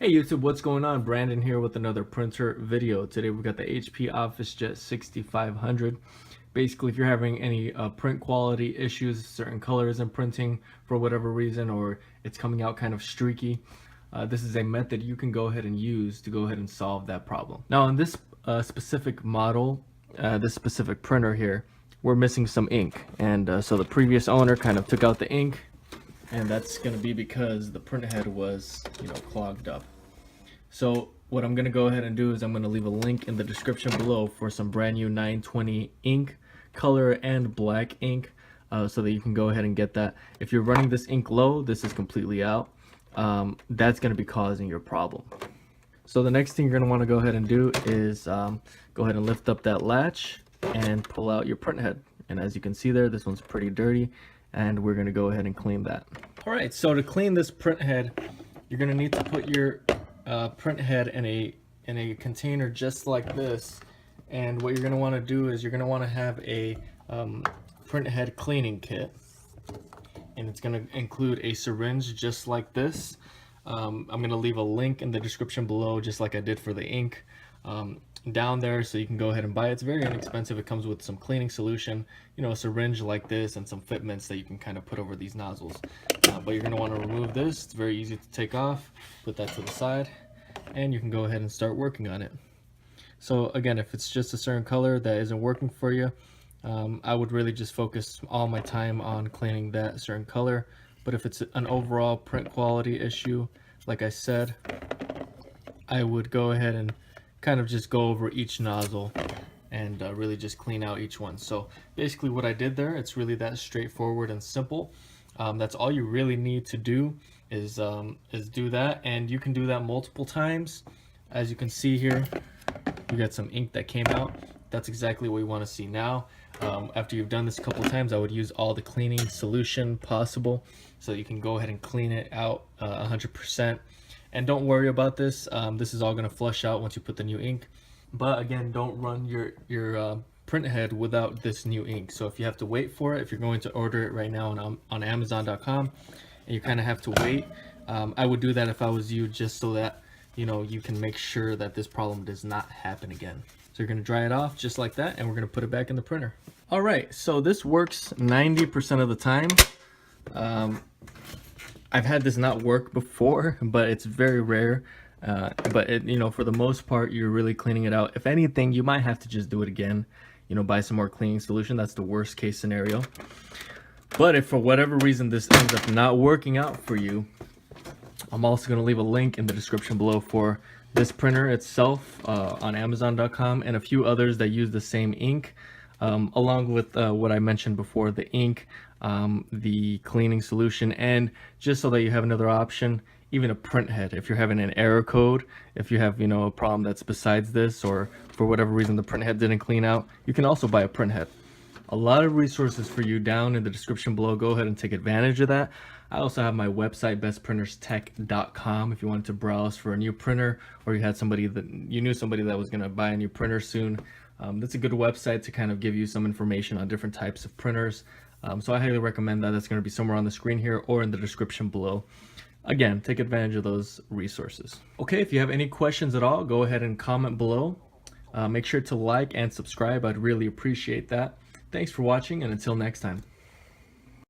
Hey YouTube, what's going on? Brandon here with another printer video. Today we've got the HP Officejet 6500. Basically, if you're having any print quality issues, certain colors in printing for whatever reason, or it's coming out kind of streaky, this is a method you can go ahead and use to go ahead and solve that problem. Now on this specific model, this specific printer here, we're missing some ink. And so the previous owner kind of took out the ink, and that's going to be because the print head was, clogged up. So what I'm going to go ahead and do is I'm going to leave a link in the description below for some brand new 920 ink, color and black ink, so that you can go ahead and get that. If you're running this ink low, this is completely out. That's going to be causing your problem. So the next thing you're going to want to go ahead and do is go ahead and lift up that latch and pull out your print head. And as you can see there, this one's pretty dirty, and we're going to go ahead and clean that. All right, so to clean this print head, you're going to need to put your print head in a container just like this. And what you're going to want to do is you're going to want to have a print head cleaning kit, and it's going to include a syringe just like this. I'm going to leave a link in the description below, just like I did for the ink, down there, so you can go ahead and buy it. It's very inexpensive. It comes with some cleaning solution, a syringe like this, and some fitments that you can kind of put over these nozzles. But you're going to want to remove this. It's very easy to take off. Put that to the side, and you can go ahead and start working on it. So again, if it's just a certain color that isn't working for you, I would really just focus all my time on cleaning that certain color. But if it's an overall print quality issue, like I said, I would go ahead and kind of just go over each nozzle and really just clean out each one. So basically what I did there, it's really that straightforward and simple. That's all you really need to do is do that, and you can do that multiple times. As you can see here, we got some ink that came out. That's exactly what we want to see now. After you've done this a couple of times, I would use all the cleaning solution possible so you can go ahead and clean it out 100%. And don't worry about this. This is all going to flush out once you put the new ink. But again, don't run your print head without this new ink. So if you have to wait for it, if you're going to order it right now on Amazon.com, and you kind of have to wait, I would do that if I was you, just so that you can make sure that this problem does not happen again. So you're going to dry it off just like that, and we're going to put it back in the printer. All right, so this works 90% of the time. I've had this not work before, but it's very rare. But for the most part, you're really cleaning it out. If anything, you might have to just do it again, buy some more cleaning solution. That's the worst case scenario. But if for whatever reason this ends up not working out for you, I'm also going to leave a link in the description below for this printer itself on Amazon.com, and a few others that use the same ink, along with what I mentioned before, the ink, the cleaning solution, and just so that you have another option, even a print head. If you're having an error code, if you have a problem that's besides this, or for whatever reason the print head didn't clean out, you can also buy a print head. A lot of resources for you down in the description below. Go ahead and take advantage of that. I also have my website, bestprinterstech.com, if you wanted to browse for a new printer, or you had somebody that you knew somebody that was going to buy a new printer soon. That's a good website to kind of give you some information on different types of printers. So I highly recommend that. That's going to be somewhere on the screen here or in the description below. Again, take advantage of those resources. Okay, if you have any questions at all, go ahead and comment below. Make sure to like and subscribe. I'd really appreciate that. Thanks for watching, and until next time.